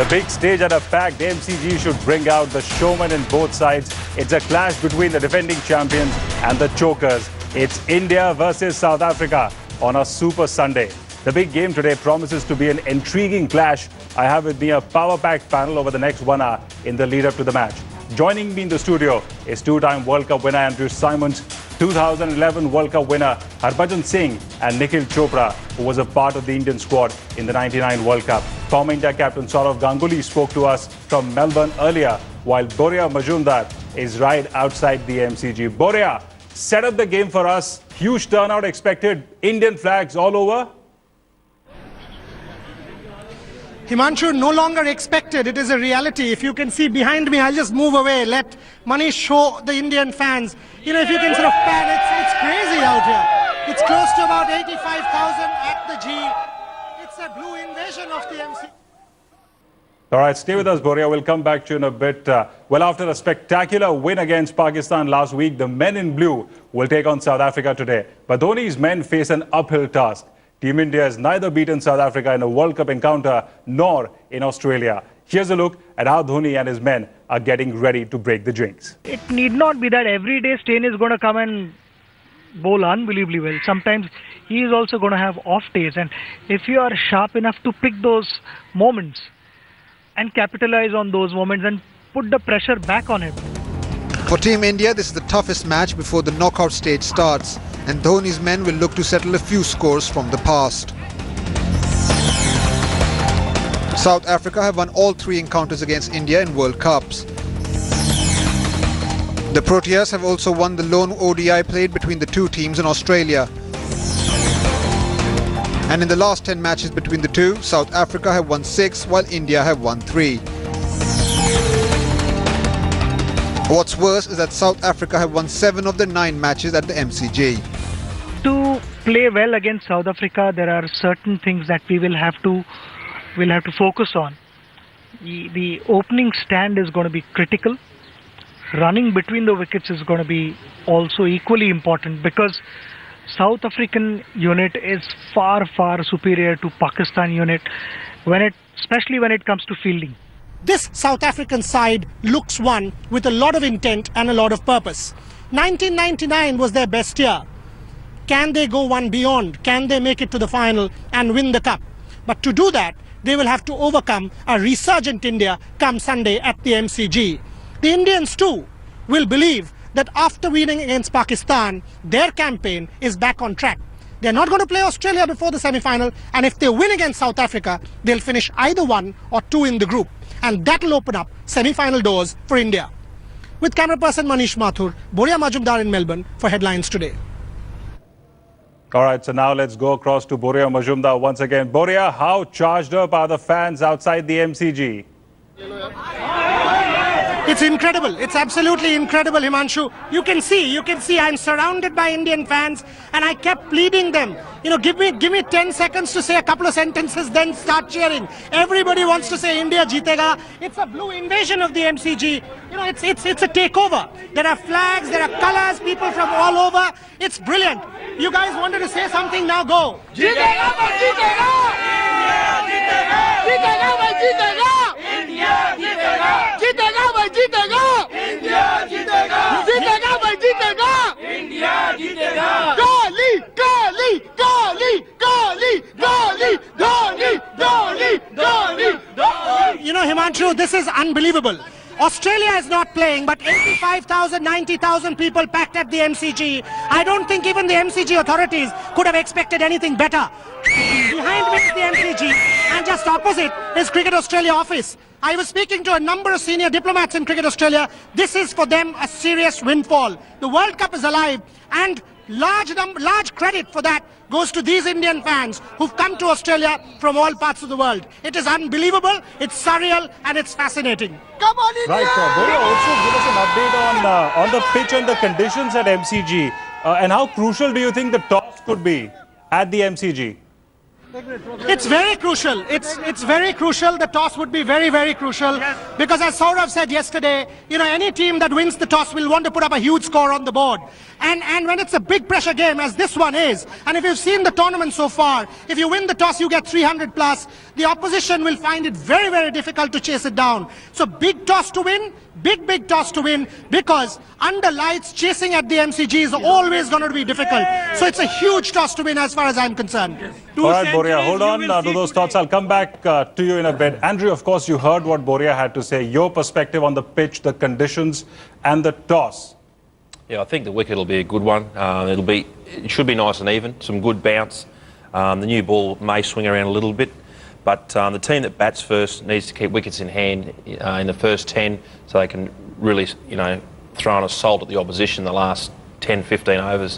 a big stage and a packed MCG should bring out the showmen in both sides. It's a clash between the defending champions and the chokers. It's India versus South Africa on a Super Sunday. The big game today promises to be an intriguing clash. I have with me a power-packed panel over the next 1 hour in the lead-up to the match. Joining me in the studio is two-time World Cup winner Andrew Symonds, 2011 World Cup winner Harbhajan Singh and Nikhil Chopra, who was a part of the Indian squad in the '99 World Cup. Former India captain Saurav Ganguly spoke to us from Melbourne earlier, while Boria Majumdar is right outside the MCG. Boria, set up the game for us. Huge turnout expected. Indian flags all over. Himanshu, no longer expected. It is a reality. If you can see behind me, I'll just move away. Let Manish show the Indian fans. You know, if you can sort of pan, it's crazy out here. It's close to about 85,000 at the G. It's a blue invasion of the MC. All right, stay with us, Boria. We'll come back to you in a bit. Well, after a spectacular win against Pakistan last week, the men in blue will take on South Africa today. But Dhoni's men face an uphill task. Team India has neither beaten South Africa in a World Cup encounter nor in Australia. Here's a look at how Dhoni and his men are getting ready to break the jinx. It need not be that every day Steyn is going to come and bowl unbelievably well. Sometimes he is also going to have off days. And if you are sharp enough to pick those moments and capitalize on those moments and put the pressure back on him. For Team India, this is the toughest match before the knockout stage starts, and Dhoni's men will look to settle a few scores from the past. South Africa have won all 3 encounters against India in World Cups. The Proteas have also won the lone ODI played between the two teams in Australia. And in the last 10 matches between the two, South Africa have won 6 while India have won 3. What's worse is that South Africa have won 7 of the 9 matches at the MCG. To play well against South Africa, there are certain things that we will have to focus on. The opening stand is going to be critical. Running between the wickets is going to be also equally important, because South African unit is far superior to Pakistan unit, especially when it comes to fielding. This South African side looks one with a lot of intent and a lot of purpose. 1999 was their best year. Can they go one beyond? Can they make it to the final and win the cup? But to do that, they will have to overcome a resurgent India come Sunday at the MCG. The Indians too will believe that after winning against Pakistan, their campaign is back on track. They're not going to play Australia before the semi-final, and if they win against South Africa, they'll finish either 1 or 2 in the group. And that'll open up semi-final doors for India. With camera person Manish Mathur, Boria Majumdar in Melbourne for Headlines Today. All right, so now let's go across to Boria Majumdar once again. Boria, how charged up are the fans outside the MCG? It's incredible. It's absolutely incredible, Himanshu. You can see I'm surrounded by Indian fans, and I kept pleading them, you know, give me 10 seconds to say a couple of sentences, then start cheering. Everybody wants to say India jeetega. It's a blue invasion of the MCG. You know, it's a takeover. There are flags, there are colors, people from all over. It's brilliant. You guys wanted to say something, now go. Jeetega bhai jeetega! India jeetega! Jeetega bhai jeetega! India jeetega! Jeetega bhai jeetega! India jeetega! Jeetega bhai jeetega! India jeetega! Kohli! Kohli! Kohli! Kohli! Kohli! Dhoni! Dhoni! Dhoni! Dhoni! You know, Himanshu, this is unbelievable. Australia is not playing, but 85,000, 90,000 people packed at the MCG. I don't think even the MCG authorities could have expected anything better. Behind me is the MCG, and just opposite is Cricket Australia office. I was speaking to a number of senior diplomats in Cricket Australia. This is for them a serious windfall. The World Cup is alive, and large credit for that goes to these Indian fans who've come to Australia from all parts of the world. It is unbelievable, it's surreal, and it's fascinating. Come on, India! Right, Boria, also give us an update on the pitch and the conditions at MCG. And how crucial do you think the toss could be at the MCG? It's very crucial. It's very crucial. The toss would be very crucial, because as Saurav said yesterday, you know, any team that wins the toss will want to put up a huge score on the board. And when it's a big pressure game, as this one is, and if you've seen the tournament so far, if you win the toss, you get 300 plus. The opposition will find it very, very difficult to chase it down. So big toss to win, big toss to win, because under lights, chasing at the MCG is always going to be difficult. So it's a huge toss to win as far as I'm concerned. All right, Boria, hold on to those thoughts. I'll come back to you in a bit. Andrew, of course, you heard what Boria had to say. Your perspective on the pitch, the conditions and the toss. Yeah, I think the wicket will be a good one. It should be nice and even, some good bounce. The new ball may swing around a little bit, but the team that bats first needs to keep wickets in hand in the first 10 so they can really, throw an assault at the opposition the last 10, 15 overs.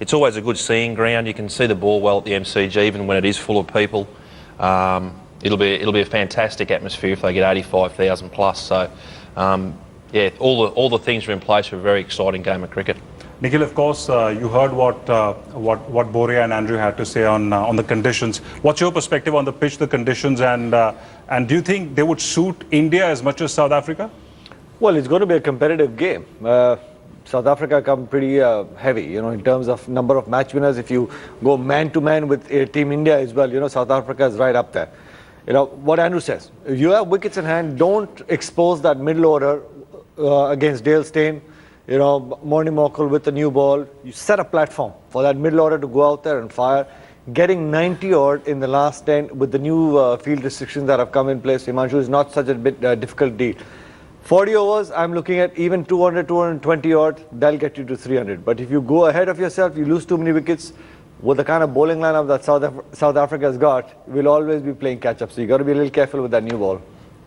It's always a good seeing ground. You can see the ball well at the MCG, even when it is full of people. It'll be a fantastic atmosphere if they get 85,000 plus. So, yeah, all the things are in place for a very exciting game of cricket. Nikhil, of course, you heard what Boria and Andrew had to say on the conditions. What's your perspective on the pitch, the conditions, and do you think they would suit India as much as South Africa? Well, it's going to be a competitive game. South Africa come pretty heavy, in terms of number of match winners. If you go man-to-man with Team India as well, South Africa is right up there. What Andrew says, if you have wickets in hand, don't expose that middle order against Dale Steyn, Morning Mokel with the new ball. You set a platform for that middle order to go out there and fire. Getting 90 odd in the last 10 with the new field restrictions that have come in place, Himanshu, is not such a difficult deal. 40 overs, I'm looking at even 200, 220 odd, they'll get you to 300. But if you go ahead of yourself, you lose too many wickets, with the kind of bowling lineup that South Africa's got, we'll always be playing catch-up. So you got to be a little careful with that new ball.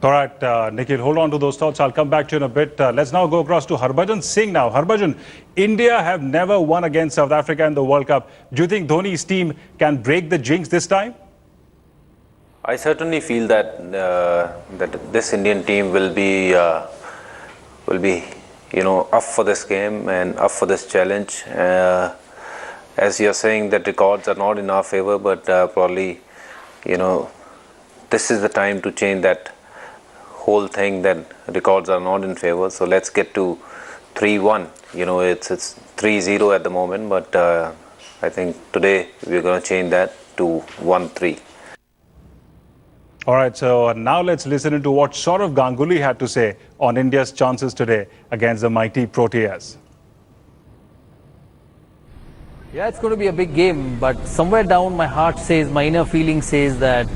All right, Nikhil, hold on to those thoughts. I'll come back to you in a bit. Let's now go across to Harbhajan Singh now. Harbhajan, India have never won against South Africa in the World Cup. Do you think Dhoni's team can break the jinx this time? I certainly feel that that this Indian team will be up for this game and up for this challenge. As you're saying, that records are not in our favor, but probably, this is the time to change that whole thing, that records are not in favor. So let's get to 3-1. It's 3-0 at the moment, but I think today we're going to change that to 1-3. All right, so now let's listen to what Sourav Ganguly had to say on India's chances today against the mighty Proteas. Yeah, it's going to be a big game, but somewhere down my heart says, my inner feeling says that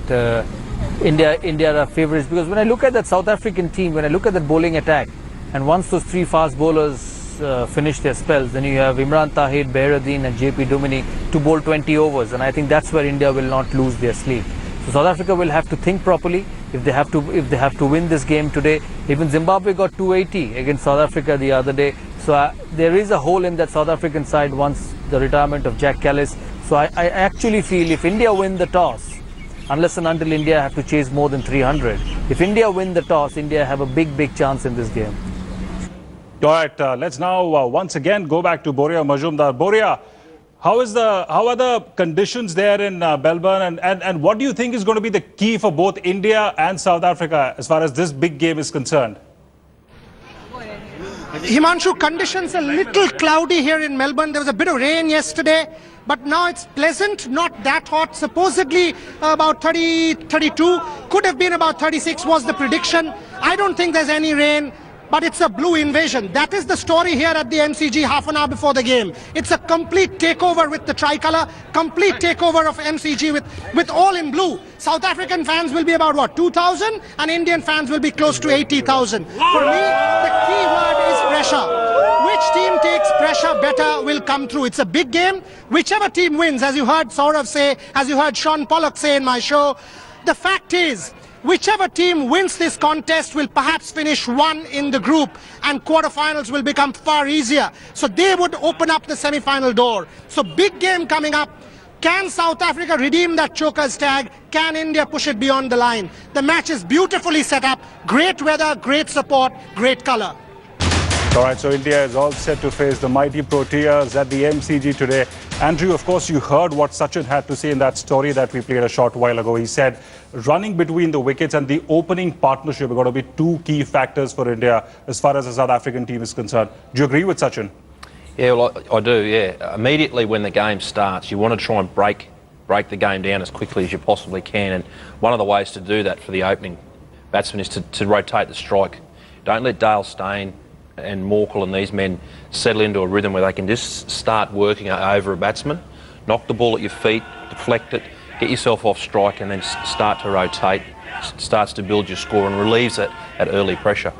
India are favourites, because when I look at that South African team, when I look at that bowling attack, and once those three fast bowlers finish their spells, then you have Imran Tahir, Behruddin and JP Duminy to bowl 20 overs, and I think that's where India will not lose their sleep. So South Africa will have to think properly if they have to win this game today. Even Zimbabwe got 280 against South Africa the other day. So there is a hole in that South African side once the retirement of Jack Callis. So I actually feel if India win the toss, unless and until India have to chase more than 300, if India win the toss, India have a big chance in this game. All right, let's now once again go back to Boria Majumdar. Boria, how are the conditions there in Melbourne, and what do you think is going to be the key for both India and South Africa as far as this big game is concerned? Himanshu, conditions a little cloudy here in Melbourne. There was a bit of rain yesterday, but now it's pleasant, not that hot. Supposedly about 30, 32, could have been about 36 was the prediction. I don't think there's any rain, but it's a blue invasion. That is the story here at the MCG half an hour before the game. It's a complete takeover with the tricolour, complete takeover of MCG with all in blue. South African fans will be about, what, 2,000? And Indian fans will be close to 80,000. For me, the key word is pressure. Which team takes pressure better will come through. It's a big game. Whichever team wins, as you heard Sourav say, as you heard Sean Pollock say in my show, the fact is, whichever team wins this contest will perhaps finish one in the group, and quarterfinals will become far easier. So they would open up the semi-final door. So big game coming up. Can South Africa redeem that choker's tag? Can India push it beyond the line? The match is beautifully set up. Great weather, great support, great colour. All right, so India is all set to face the mighty Proteas at the MCG today. Andrew, of course, you heard what Sachin had to say in that story that we played a short while ago. He said running between the wickets and the opening partnership are going to be two key factors for India as far as the South African team is concerned. Do you agree with Sachin? Yeah, well, I do, yeah. Immediately when the game starts, you want to try and break the game down as quickly as you possibly can, and one of the ways to do that for the opening batsman is to rotate the strike. Don't let Dale Steyn and Morkel and these men settle into a rhythm where they can just start working over a batsman, knock the ball at your feet, deflect it, get yourself off strike, and then start to rotate. Starts to build your score and relieves that early pressure.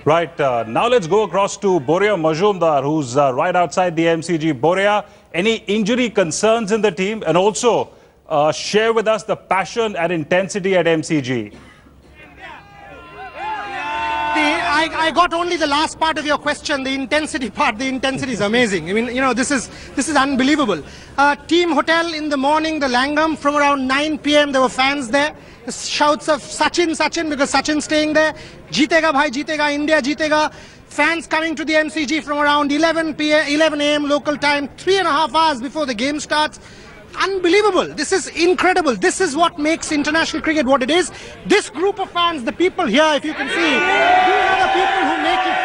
Right, now let's go across to Boria Majumdar, who's right outside the MCG. Boria, any injury concerns in the team? And also share with us the passion and intensity at MCG. I got only the last part of your question, the intensity part. The intensity is amazing. I mean, you know, this is unbelievable. Team hotel in the morning, the Langam, from around 9 p.m. there were fans there. Shouts of Sachin, Sachin, because Sachin's staying there. Jeetega bhai, jeetega, India jeetega. Fans coming to the MCG from around 11 a.m. local time, 3.5 hours before the game starts. Unbelievable. This is incredible. This is what makes international cricket what it is. This group of fans, the people here, if you can see, these are the people who make it.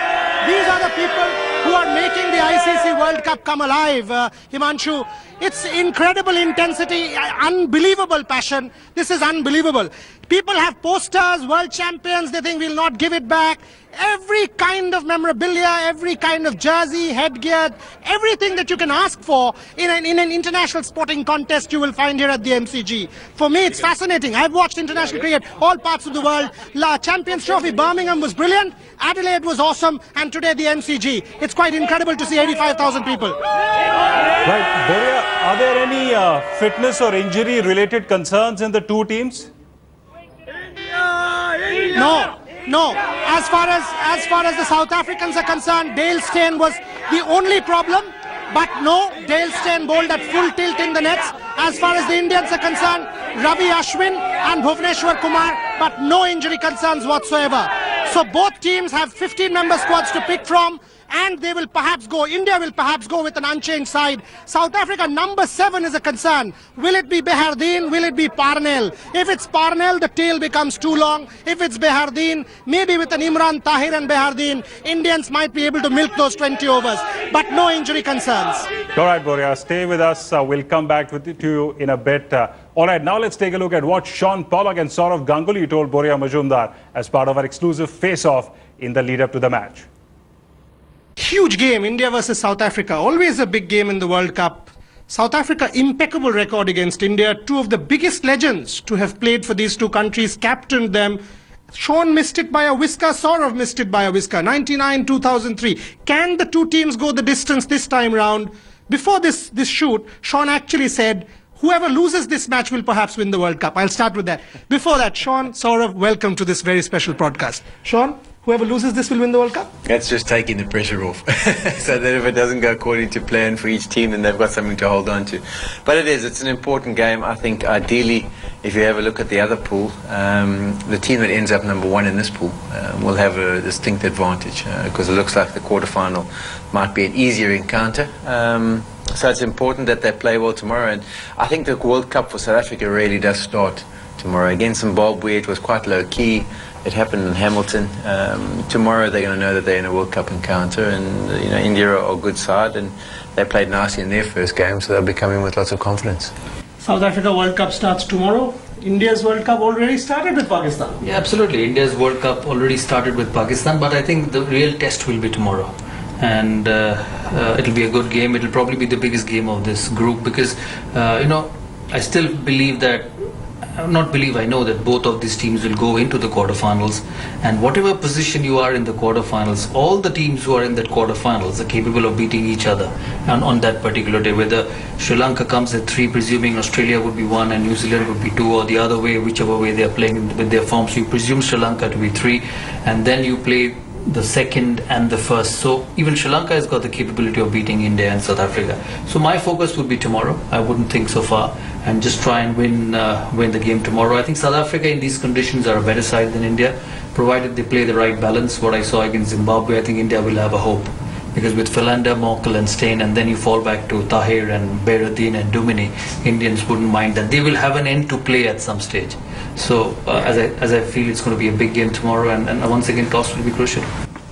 These are the people who are making the ICC World Cup come alive. Himanshu, it's incredible intensity, unbelievable passion. This is unbelievable. People have posters, world champions, they think we'll not give it back. Every kind of memorabilia, every kind of jersey, headgear, everything that you can ask for in an international sporting contest you will find here at the MCG. For me, it's fascinating. I've watched international cricket, all parts of the world. Champions Trophy, Birmingham was brilliant. Adelaide was awesome. And today the MCG. It's quite incredible to see 85,000 people. Right, Boria, are there any fitness or injury related concerns in the two teams? No. As far as the South Africans are concerned, Dale Steyn was the only problem. But no, Dale Steyn bowled at full tilt in the nets. As far as the Indians are concerned, Ravi Ashwin and Bhuvneshwar Kumar, but no injury concerns whatsoever. So both teams have 15-member squads to pick from. And they will perhaps go, India will perhaps go with an unchanged side. South Africa, number 7 is a concern. Will it be Behardien? Will it be Parnell? If it's Parnell, the tail becomes too long. If it's Behardien, maybe with an Imran Tahir and Behardien, Indians might be able to milk those 20 overs. But no injury concerns. All right, Boria, stay with us. We'll come back to you in a bit. All right, now let's take a look at what Sean Pollock and Saurav Ganguly told Boria Majumdar as part of our exclusive face-off in the lead-up to the match. Huge game, India versus South Africa. Always a big game in the World Cup. South Africa, impeccable record against India. Two of the biggest legends to have played for these two countries, captained them. Sean missed it by a whisker, Saurav missed it by a whisker. 99, 2003. Can the two teams go the distance this time round? Before this shoot, Sean actually said, whoever loses this match will perhaps win the World Cup. I'll start with that. Before that, Sean, Saurav, welcome to this very special broadcast. Sean, whoever loses this will win the World Cup? That's just taking the pressure off. So that if it doesn't go according to plan for each team, then they've got something to hold on to. But it's an important game. I think ideally, if you have a look at the other pool, the team that ends up number 1 in this pool will have a distinct advantage because it looks like the quarterfinal might be an easier encounter. So it's important that they play well tomorrow. And I think the World Cup for South Africa really does start tomorrow. Against Zimbabwe, it was quite low-key. It happened in Hamilton. Tomorrow they're going to know that they're in a World Cup encounter, and India are a good side, and they played nicely in their first game, so they'll be coming with lots of confidence. South Africa World Cup starts tomorrow. India's World Cup already started with Pakistan. Yeah, absolutely. India's World Cup already started with Pakistan, but I think the real test will be tomorrow. And it'll be a good game. It'll probably be the biggest game of this group because, I still believe that I know that both of these teams will go into the quarterfinals, and whatever position you are in the quarterfinals, all the teams who are in that quarterfinals are capable of beating each other on that particular day. Whether Sri Lanka comes at 3, presuming Australia would be 1 and New Zealand would be 2, or the other way, whichever way they are playing with their forms, you presume Sri Lanka to be 3, and then you play the second and the first. So even Sri Lanka has got the capability of beating India and South Africa. So my focus would be tomorrow. I wouldn't think so far, and just try and win the game tomorrow. I think South Africa in these conditions are a better side than India, provided they play the right balance. What I saw against Zimbabwe, I think India will have a hope, because with Philander, Morkel and Steyn, and then you fall back to Tahir and Behardien and Dumini, Indians wouldn't mind that. They will have an end to play at some stage. So as I feel it's going to be a big game tomorrow, and once again toss will be crucial.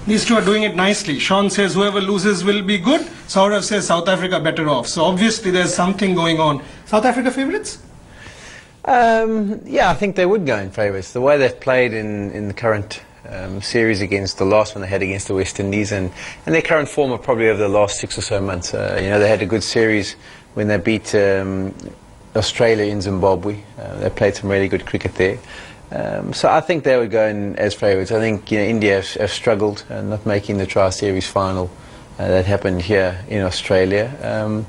These two are doing it nicely. Sean says whoever loses will be good. Saurav says South Africa better off. So obviously there's something going on. South Africa favourites? Yeah, I think they would go in favourites. The way they've played in the current series against the last one they had against the West Indies, and their current form are probably over the last 6 or so months. You know, they had a good series when they beat Australia in Zimbabwe. They played some really good cricket there. So I think they would go in as favourites. I think, you know, India have struggled not making the Tri-Series final that happened here in Australia.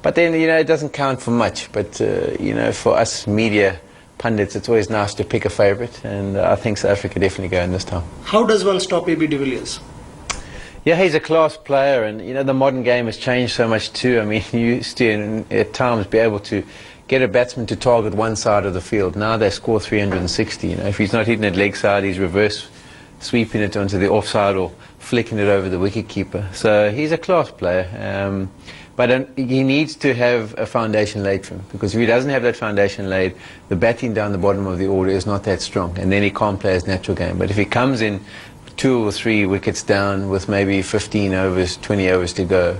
But then, you know, it doesn't count for much. But, you know, for us media pundits, it's always nice to pick a favourite. And I think South Africa definitely go in this time. How does one stop AB de Villiers? Yeah, he's a class player. And, you know, the modern game has changed so much too. I mean, you used to, at times, be able to get a batsman to target one side of the field. Now they score 360. You know, if he's not hitting it leg side, he's reverse sweeping it onto the offside or flicking it over the wicketkeeper. So he's a class player. But he needs to have a foundation laid for him, because if he doesn't have that foundation laid, the batting down the bottom of the order is not that strong, and then he can't play his natural game. But if he comes in 2 or 3 wickets down with maybe 15 overs, 20 overs to go,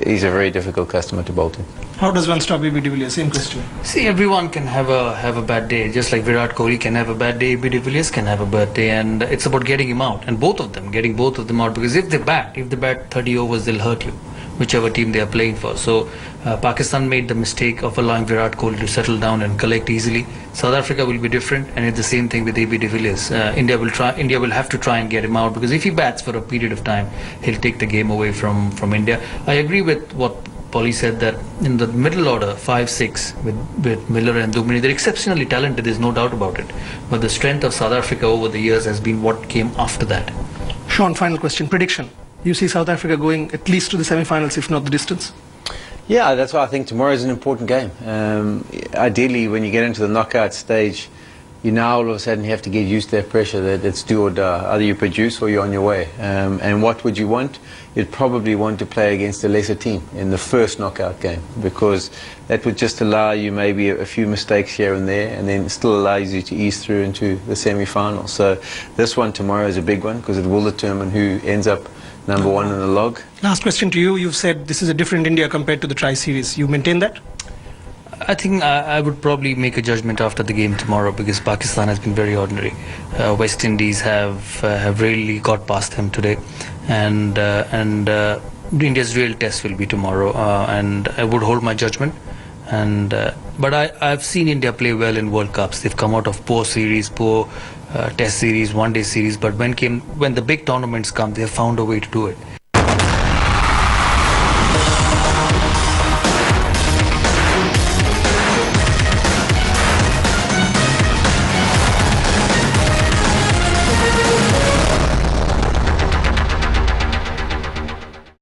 he's a very difficult customer to bowl to. How does one stop AB de Villiers? Same question. See, everyone can have a bad day. Just like Virat Kohli can have a bad day, AB de Villiers can have a bad day, and it's about getting him out, and getting both of them out. Because if they bat 30 overs, they'll hurt you, whichever team they are playing for. So Pakistan made the mistake of allowing Virat Kohli to settle down and collect easily. South Africa will be different, and it's the same thing with AB de Villiers. India will have to try and get him out, because if he bats for a period of time, he'll take the game away from India. I agree with what Polly said, that in the middle order, 5-6 with Miller and Dumini, they're exceptionally talented, there's no doubt about it. But the strength of South Africa over the years has been what came after that. Sean, final question. Prediction. You see South Africa going at least to the semi-finals, if not the distance? Yeah, that's why I think tomorrow is an important game. Ideally, when you get into the knockout stage, you now all of a sudden have to get used to that pressure that it's do or die. Either you produce or you're on your way. And what would you want? You'd probably want to play against a lesser team in the first knockout game, because that would just allow you maybe a few mistakes here and there, and then still allows you to ease through into the semi-final. So this one tomorrow is a big one, because it will determine who ends up number 1 in the log. Last question to you. You've said this is a different India compared to the Tri-Series. You maintain that? I think I would probably make a judgment after the game tomorrow, because Pakistan has been very ordinary. West Indies have really got past them today, and India's real test will be tomorrow. And I would hold my judgment. But I've seen India play well in World Cups. They've come out of poor series, poor Test series, one-day series. But when the big tournaments come, they have found a way to do it.